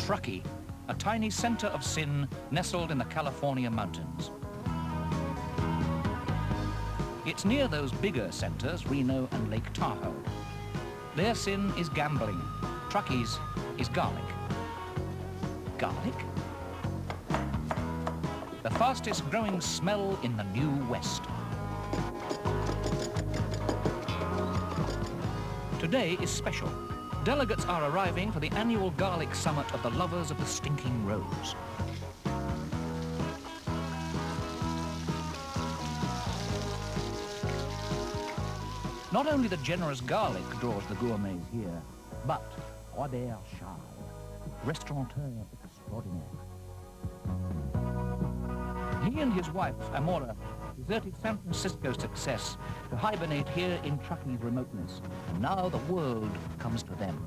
Truckee, a tiny center of sin nestled in the California mountains. It's near those bigger centers, Reno and Lake Tahoe. Their sin is gambling. Truckee's is garlic. Garlic? The fastest growing smell in the New West. Today is special. Delegates are arriving for the annual garlic summit of the lovers of the stinking rose. Not only the generous garlic draws the gourmets here, but Robert Charles, restaurateur extraordinaire. He and his wife, Amora, deserted San Francisco's success to hibernate here in Truckee's remoteness, and now the world comes to them.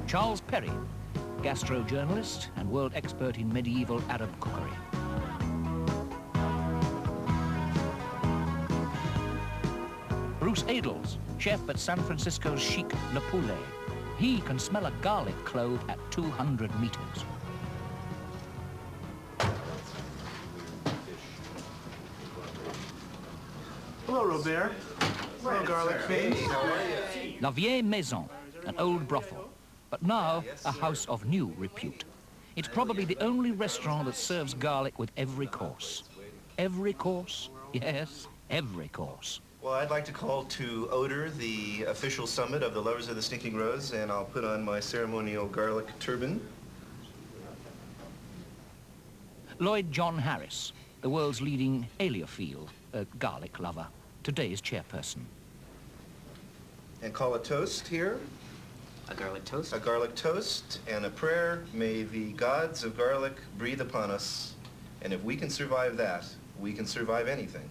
Charles Perry, gastro-journalist and world expert in medieval Arab cookery. Bruce Adels, chef at San Francisco's chic Le Poulet. He can smell a garlic clove at 200 meters. Hello, Robert. Hello, garlic face. La Vieille Maison, an old brothel, but now a house of new repute. It's probably the only restaurant that serves garlic with every course. Every course? Yes, every course. Well, I'd like to call to order the official summit of the Lovers of the Stinking Rose, and I'll put on my ceremonial garlic turban. Lloyd John Harris, the world's leading aeoliophile, a garlic lover, today's chairperson. And call a toast here. A garlic toast? A garlic toast and a prayer. May the gods of garlic breathe upon us, and if we can survive that, we can survive anything.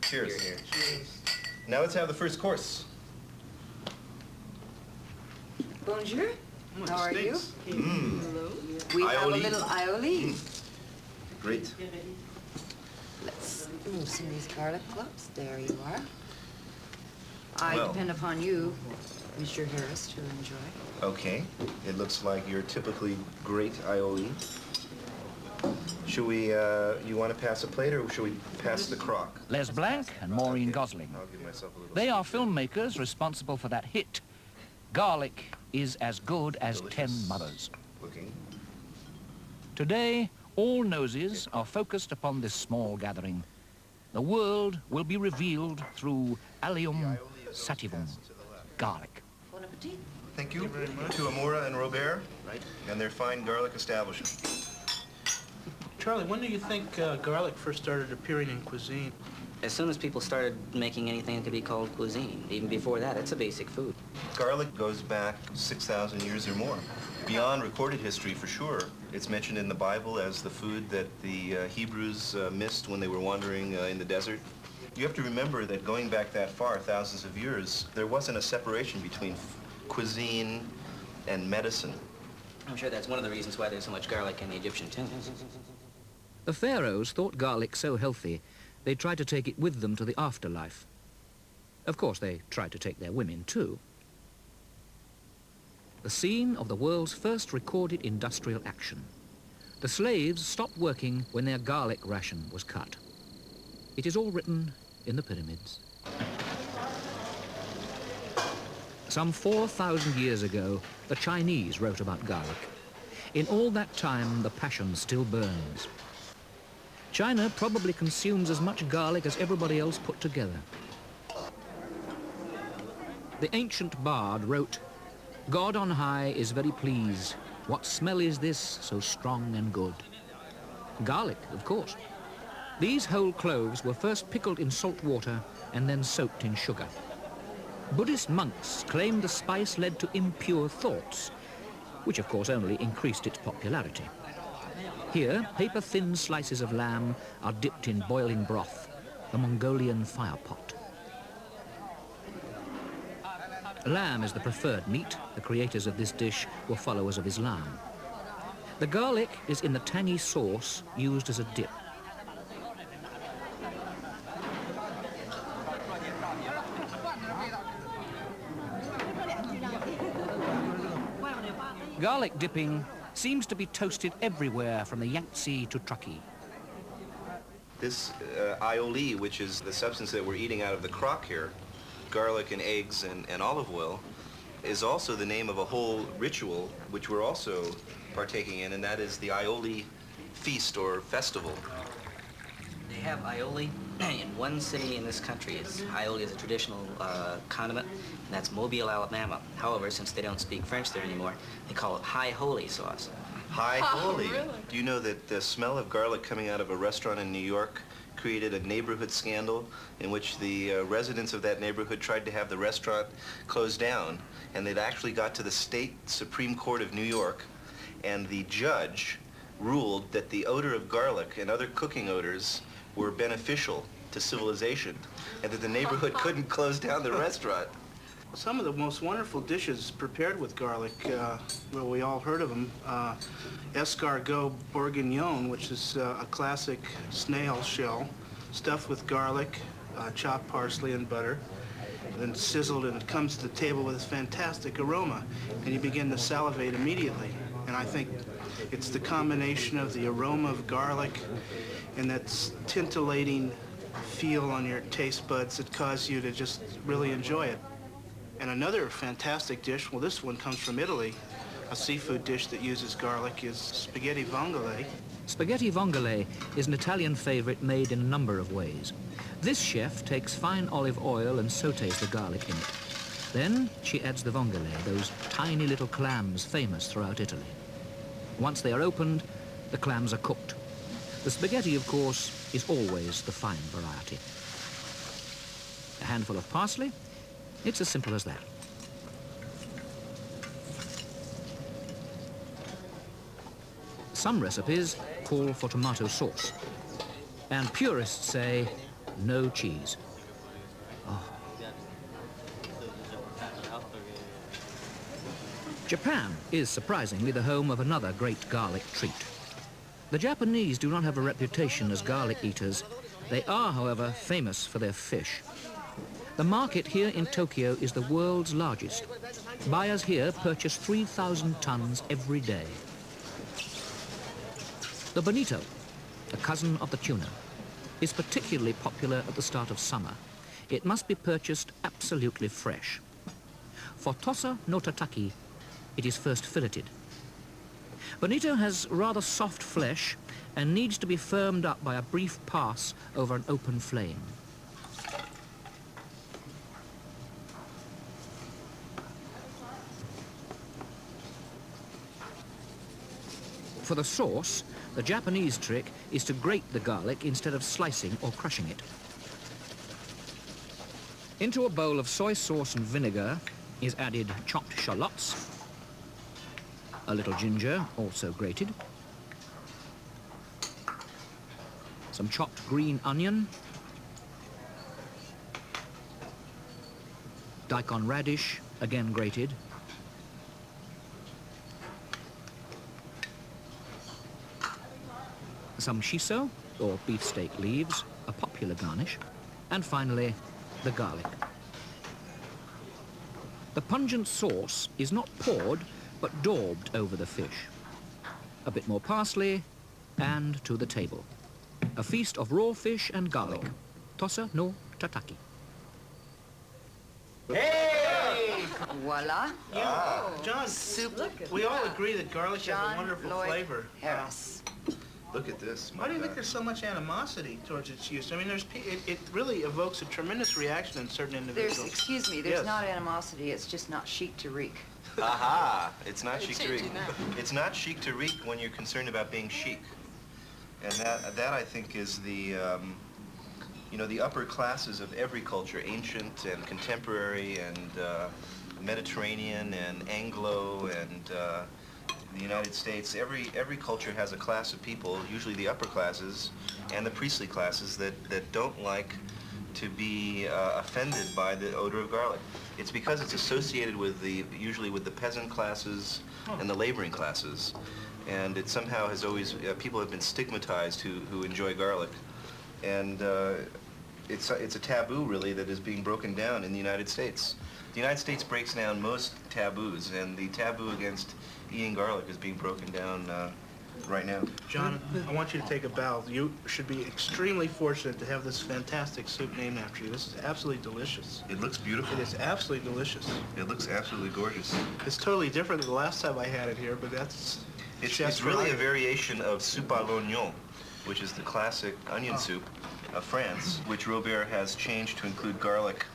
Cheers. Here, here. Cheers. Now let's have the first course. Bonjour. How are you? Mmm. Hello. We have a Aioli. little aioli. Great. Let's move some of these garlic cloves. There you are. I Well. depend upon you, Mr. Harris, to enjoy. Okay. It looks like your typically great aioli. Should we, you want to pass a plate, or should we pass the crock? Les Blanc and Maureen Gosling. I'll give myself a little. They are filmmakers responsible for that hit, Garlic is as good as Delicious 10 mothers. Looking. Today, all noses are focused upon this small gathering. The world will be revealed through Allium sativum, garlic. Bon appetit. Thank you to Amora and Robert, Right. and their fine garlic establishment. Charlie, when do you think garlic first started appearing in cuisine? As soon as people started making anything that could be called cuisine, even before that, it's a basic food. Garlic goes back 6,000 years or more. Beyond recorded history, for sure. It's mentioned in the Bible as the food that the Hebrews missed when they were wandering in the desert. You have to remember that going back that far, thousands of years, there wasn't a separation between cuisine and medicine. I'm sure that's one of the reasons why there's so much garlic in the Egyptian tombs. The pharaohs thought garlic so healthy, they tried to take it with them to the afterlife. Of course, they tried to take their women too. The scene of the world's first recorded industrial action. The slaves stopped working when their garlic ration was cut. It is all written in the pyramids. Some 4,000 years ago, the Chinese wrote about garlic. In all that time, the passion still burns. China probably consumes as much garlic as everybody else put together. The ancient bard wrote, "God on high is very pleased. What smell is this so strong and good?" Garlic, of course. These whole cloves were first pickled in salt water and then soaked in sugar. Buddhist monks claimed the spice led to impure thoughts, which of course only increased its popularity. Here, paper-thin slices of lamb are dipped in boiling broth, the Mongolian fire pot. Lamb is the preferred meat. The creators of this dish were followers of Islam. The garlic is in the tangy sauce used as a dip. Garlic dipping seems to be toasted everywhere from the Yangtze to Truckee. This aioli, which is the substance that we're eating out of the crock here, garlic and eggs and olive oil, is also the name of a whole ritual which we're also partaking in, and that is the aioli feast or festival. They have aioli in one city in this country. Aioli is a traditional condiment, and that's Mobile, Alabama. However, since they don't speak French there anymore, they call it high holy sauce. High holy. Really? Do you know that the smell of garlic coming out of a restaurant in New York created a neighborhood scandal in which the residents of that neighborhood tried to have the restaurant closed down, and they'd actually got to the state Supreme Court of New York, and the judge ruled that the odor of garlic and other cooking odors were beneficial to civilization, and that the neighborhood couldn't close down the restaurant. Some of the most wonderful dishes prepared with garlic, well, we all heard of them. Escargot bourguignon, which is a classic snail shell, stuffed with garlic, chopped parsley and butter, then sizzled, and it comes to the table with this fantastic aroma, and you begin to salivate immediately. And I think it's the combination of the aroma of garlic and that scintillating feel on your taste buds that cause you to just really enjoy it. And another fantastic dish, well, this one comes from Italy, a seafood dish that uses garlic, is spaghetti vongole. Spaghetti vongole is an Italian favorite made in a number of ways. This chef takes fine olive oil and sautés the garlic in it. Then she adds the vongole, those tiny little clams famous throughout Italy. Once they are opened, the clams are cooked. The spaghetti, of course, is always the fine variety. A handful of parsley. It's as simple as that. Some recipes call for tomato sauce, and purists say no cheese. Oh. Japan is surprisingly the home of another great garlic treat. The Japanese do not have a reputation as garlic eaters. They are, however, famous for their fish. The market here in Tokyo is the world's largest. Buyers here purchase 3,000 tons every day. The bonito, a cousin of the tuna, is particularly popular at the start of summer. It must be purchased absolutely fresh. For tosa no tataki, it is first filleted. Bonito has rather soft flesh and needs to be firmed up by a brief pass over an open flame. For the sauce, the Japanese trick is to grate the garlic instead of slicing or crushing it. Into a bowl of soy sauce and vinegar is added chopped shallots, a little ginger, also grated, some chopped green onion, daikon radish, again grated, some shiso, or beefsteak leaves, a popular garnish, and finally, the garlic. The pungent sauce is not poured, but daubed over the fish. A bit more parsley, and to the table. A feast of raw fish and garlic. Tosa no tataki. Voila. John, we all agree that garlic has a John wonderful Lloyd flavor. Harris. Look at this. Why do you think there's so much animosity towards its use? I mean, it really evokes a tremendous reaction in certain individuals. Excuse me, there's not animosity, it's just not chic to reek. Aha! It's not chic to reek. It's not chic to reek when you're concerned about being chic. And that I think is the, you know, the upper classes of every culture, ancient and contemporary and Mediterranean and Anglo and the United States, every culture has a class of people, usually the upper classes and the priestly classes, that don't like to be offended by the odor of garlic. It's because it's associated with usually with the peasant classes and the laboring classes. And it somehow has always, people have been stigmatized who enjoy garlic. And it's a taboo, really, that is being broken down in the United States. The United States breaks down most taboos, and the taboo against eating garlic is being broken down right now. John, I want you to take a bow. You should be extremely fortunate to have this fantastic soup named after you. This is absolutely delicious. It looks beautiful. It is absolutely delicious. It looks absolutely gorgeous. It's totally different than the last time I had it here, but that's... It's really a variation of soupe à l'oignon, which is the classic onion soup of France, which Robert has changed to include garlic.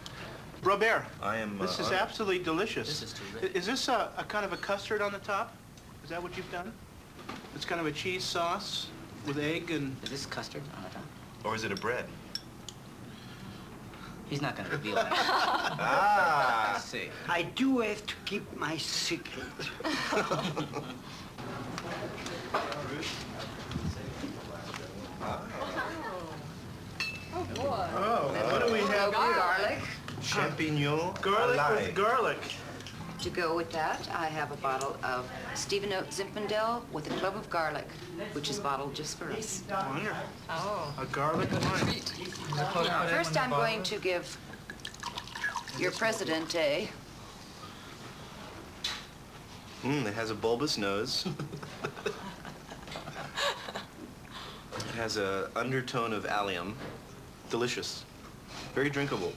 Robert, I am. this is absolutely delicious. This is too rich. Is this a kind of a custard on the top? Is that what you've done? It's kind of a cheese sauce with egg and... Is this custard on the top? Or is it a bread? He's not going to reveal that. Ah! Let's see. I do have to keep my secret. Oh, what do we have here? Garlic. Champignon Garlic à with l'ail. garlic. To go with that, I have a bottle of Stephen Oat Zinfandel with a clove of garlic, which is bottled just for us. Wonderful. Oh. A garlic wine. First, I'm going to give your president a... It has a bulbous nose. It has an undertone of allium. Delicious. Very drinkable.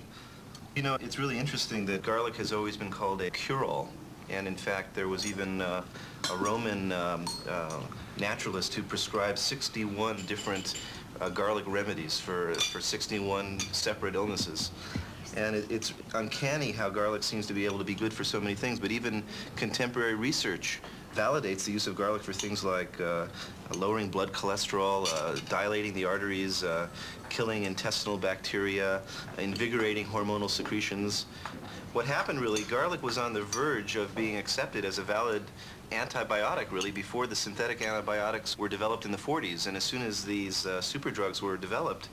You know, it's really interesting that garlic has always been called a cure-all. And in fact, there was even a Roman naturalist who prescribed 61 different garlic remedies for 61 separate illnesses. And it's uncanny how garlic seems to be able to be good for so many things, but even contemporary research validates the use of garlic for things like lowering blood cholesterol, dilating the arteries, killing intestinal bacteria, invigorating hormonal secretions. What happened really, garlic was on the verge of being accepted as a valid antibiotic really before the synthetic antibiotics were developed in the 40s. And as soon as these superdrugs were developed,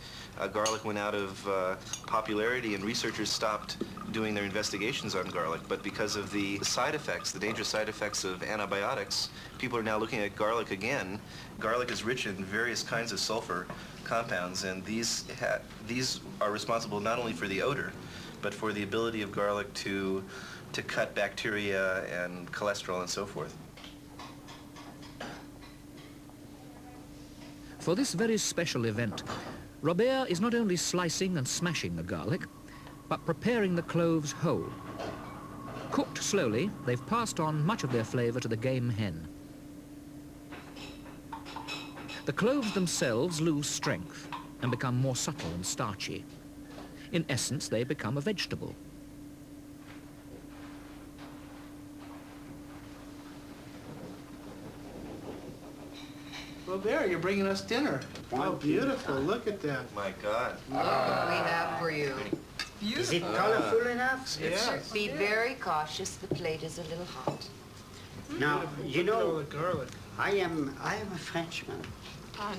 garlic went out of popularity and researchers stopped doing their investigations on garlic. But because of the side effects, the dangerous side effects of antibiotics, people are now looking at garlic again. Garlic is rich in various kinds of sulfur compounds, and these are responsible not only for the odor, but for the ability of garlic to cut bacteria and cholesterol and so forth. For this very special event, Robert is not only slicing and smashing the garlic, but preparing the cloves whole. Cooked slowly, they've passed on much of their flavour to the game hen. The cloves themselves lose strength and become more subtle and starchy. In essence, they become a vegetable. Robert, you're bringing us dinner. Oh, beautiful. Look at that. My God. Look what we have for you. Is it colorful enough? Yeah. Be very cautious, the plate is a little hot. Now, you Look at all know, the garlic. I am a Frenchman.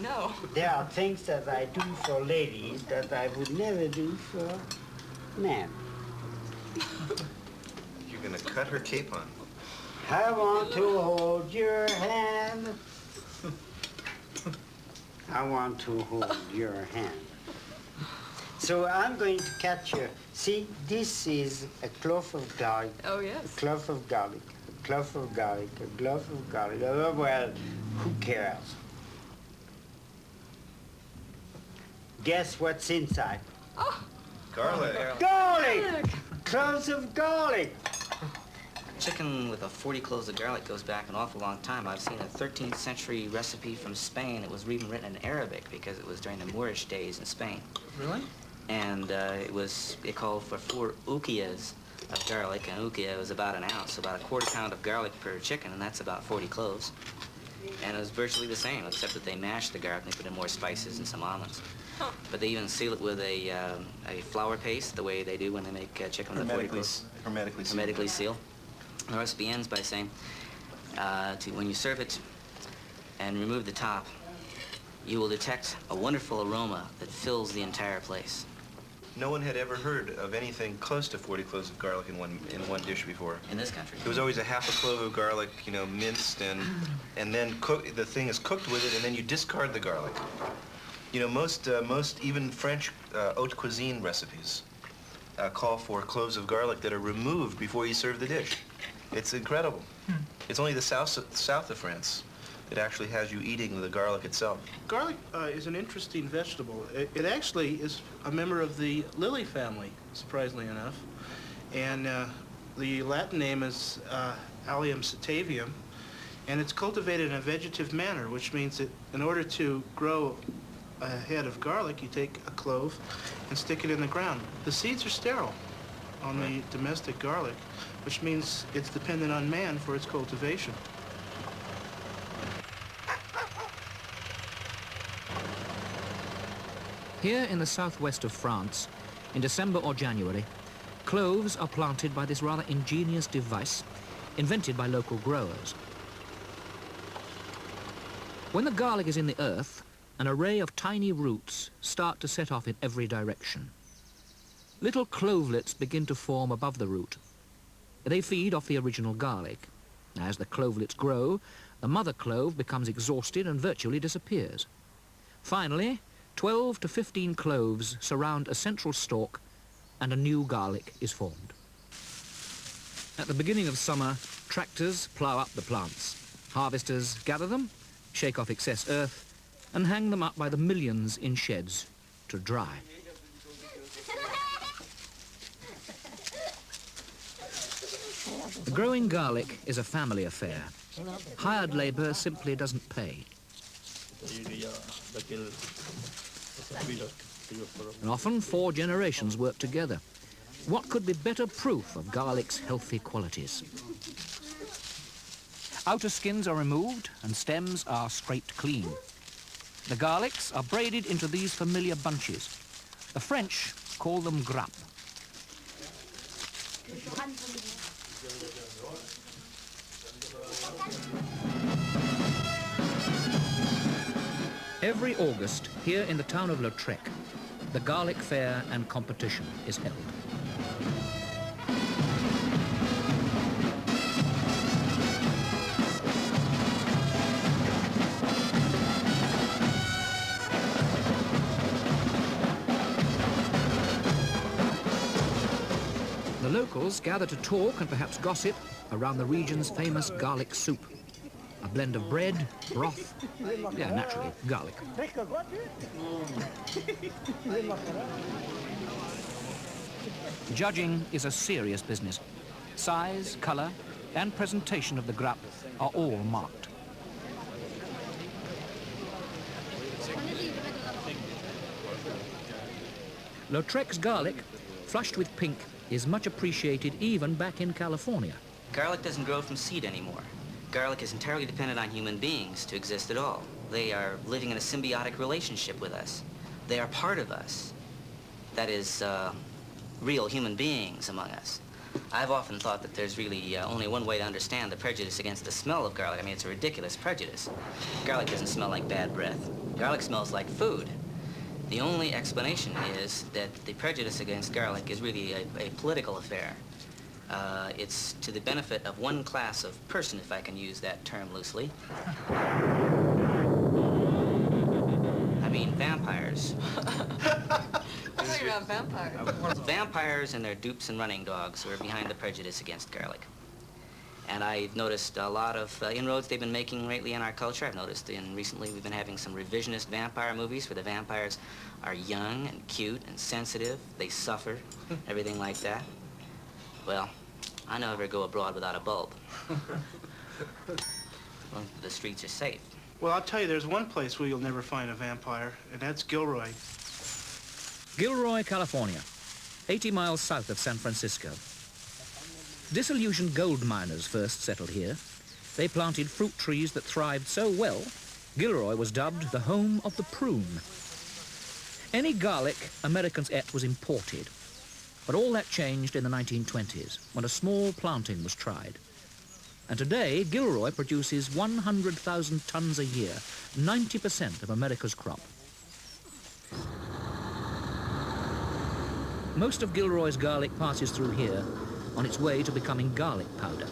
No. There are things that I do for ladies that I would never do for men. You're going to cut her capon. I want to hold your hand. I want to hold your hand. So I'm going to catch your... See, this is a clove of garlic. Oh, yes. A clove of garlic. A clove of garlic. A clove of garlic. Oh, well, who cares? Guess what's inside? Garlic. Garlic! Cloves of garlic! Chicken with a 40 cloves of garlic goes back an awful long time. I've seen a 13th century recipe from Spain. It was even written in Arabic because it was during the Moorish days in Spain. Really? And it called for 4 ukias of garlic, and ukia was about an ounce, about a quarter pound of garlic per chicken, and that's about 40 cloves. And it was virtually the same, except that they mashed the garlic and they put in more spices and some almonds. But they even seal it with a flour paste, the way they do when they make chicken with 40 cloves. Hermetically sealed. The recipe ends by saying, when you serve it and remove the top, you will detect a wonderful aroma that fills the entire place. No one had ever heard of anything close to 40 cloves of garlic in one dish before. In this country. It was always a half a clove of garlic, you know, minced, and then the thing is cooked with it, and then you discard the garlic. You know, most even French haute cuisine recipes call for cloves of garlic that are removed before you serve the dish. It's incredible. It's only the south of France that actually has you eating the garlic itself. Garlic is an interesting vegetable. It actually is a member of the lily family, surprisingly enough. And the Latin name is Allium satavium, and it's cultivated in a vegetative manner, which means that in order to grow a head of garlic, you take a clove and stick it in the ground. The seeds are sterile on the domestic garlic, which means it's dependent on man for its cultivation. Here in the southwest of France, in December or January, cloves are planted by this rather ingenious device invented by local growers. When the garlic is in the earth, an array of tiny roots start to set off in every direction. Little clovelets begin to form above the root. They feed off the original garlic. As the clovelets grow, the mother clove becomes exhausted and virtually disappears. Finally, 12 to 15 cloves surround a central stalk and a new garlic is formed. At the beginning of summer, tractors plough up the plants. Harvesters gather them, shake off excess earth, and hang them up by the millions in sheds to dry. Growing garlic is a family affair. Hired labor simply doesn't pay. And often 4 generations work together. What could be better proof of garlic's healthy qualities? Outer skins are removed and stems are scraped clean. The garlics are braided into these familiar bunches. The French call them grappes. Every August, here in the town of Lautrec, the garlic fair and competition is held. The locals gather to talk and perhaps gossip around the region's famous garlic soup. A blend of bread, broth, naturally, garlic. Judging is a serious business. Size, colour, and presentation of the grappe are all marked. Lautrec's garlic, flushed with pink, is much appreciated even back in California. Garlic doesn't grow from seed anymore. Garlic is entirely dependent on human beings to exist at all. They are living in a symbiotic relationship with us. They are part of us. That is, real human beings among us. I've often thought that there's really only one way to understand the prejudice against the smell of garlic. I mean, it's a ridiculous prejudice. Garlic doesn't smell like bad breath. Garlic smells like food. The only explanation is that the prejudice against garlic is really a political affair. It's to the benefit of one class of person, if I can use that term loosely. I mean, vampires. Talking about vampires. Vampires and their dupes and running dogs who are behind the prejudice against garlic. And I've noticed a lot of inroads they've been making lately in our culture. I've noticed recently we've been having some revisionist vampire movies where the vampires are young and cute and sensitive. They suffer, everything like that. Well, I never go abroad without a bulb. Well, the streets are safe. Well, I'll tell you, there's one place where you'll never find a vampire, and that's Gilroy. Gilroy, California, 80 miles south of San Francisco. Disillusioned gold miners first settled here. They planted fruit trees that thrived so well, Gilroy was dubbed the home of the prune. Any garlic Americans ate was imported. But all that changed in the 1920s, when a small planting was tried. And today, Gilroy produces 100,000 tons a year, 90% of America's crop. Most of Gilroy's garlic passes through here on its way to becoming garlic powder.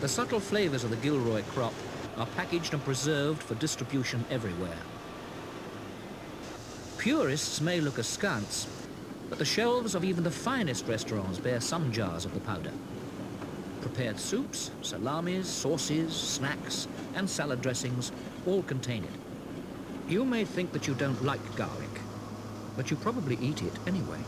The subtle flavors of the Gilroy crop are packaged and preserved for distribution everywhere. Purists may look askance, but the shelves of even the finest restaurants bear some jars of the powder. Prepared soups, salamis, sauces, snacks, and salad dressings all contain it. You may think that you don't like garlic, but you probably eat it anyway.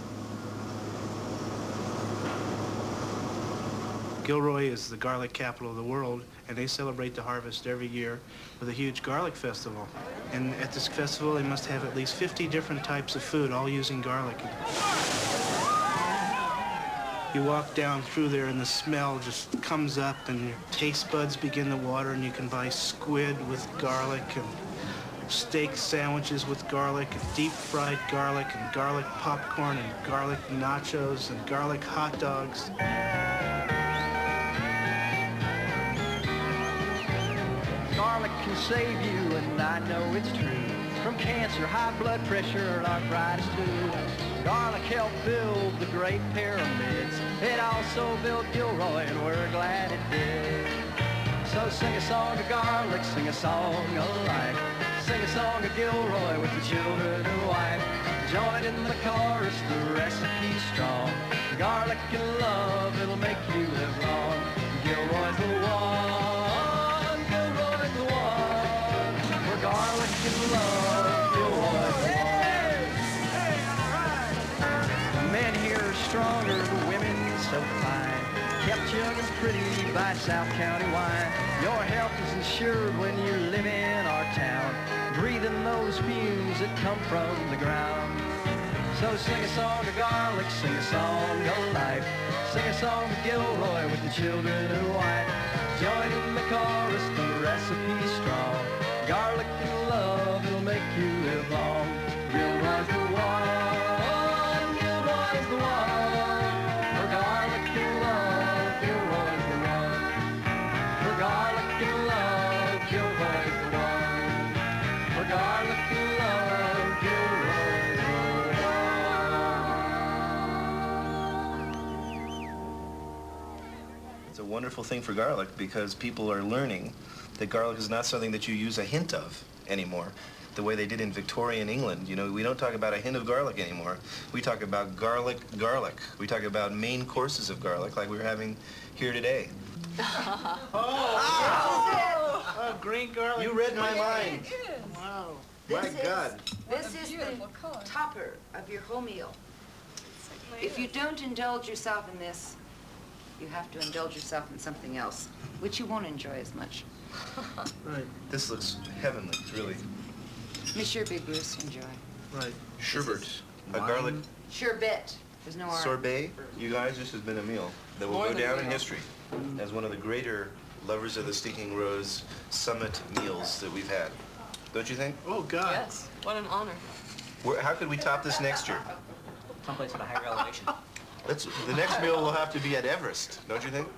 Gilroy is the garlic capital of the world, and they celebrate the harvest every year with a huge garlic festival. And at this festival, they must have at least 50 different types of food, all using garlic. You walk down through there and the smell just comes up and your taste buds begin to water, and you can buy squid with garlic and steak sandwiches with garlic, and deep fried garlic, and garlic popcorn, and garlic nachos, and garlic hot dogs. Garlic can save you, and I know it's true. From cancer, high blood pressure, and arthritis too. Garlic helped build the Great Pyramids. It also built Gilroy, and we're glad it did. So sing a song of garlic, sing a song of life. Sing a song of Gilroy with the children and wife. Join in the chorus, the recipe's strong. Garlic and love, it'll make you live long. Gilroy's the one, Gilroy's the one. For garlic and love, Gilroy's the one. Men here are stronger, the women so fine. Kept young and pretty by South County wine. Your health is insured when you live in our town, breathing those fumes that come from the ground. So sing a song of garlic, sing a song of life. Sing a song of Gilroy with the children and wife. Join in the chorus, the recipe's strong. Garlic and love, it'll make you live long. Gilroy's the one, Gilroy's the one. For garlic and love, Gilroy's the one. For garlic and love, Gilroy's the one. For garlic and love, Gilroy's the one. It's a wonderful thing for garlic because people are learning that garlic is not something that you use a hint of anymore, the way they did in Victorian England. You know, we don't talk about a hint of garlic anymore. We talk about garlic. We talk about main courses of garlic like we're having here today. Oh, green garlic. You read my mind. Wow. My God. This is the topper of your whole meal. If you don't indulge yourself in this, you have to indulge yourself in something else, which you won't enjoy as much. Right, This looks heavenly, really. Monsieur Big Bruce, enjoy. right. Sherbet. A garlic Sherbet. There's no R. sorbet. You guys, this has been a meal that will go down in history as one of the greater lovers of the Stinking Rose summit meals that we've had. Don't you think? Oh, God. Yes, what an honor. How could we top this next year? Someplace with a higher elevation. The next meal will have to be at Everest, don't you think?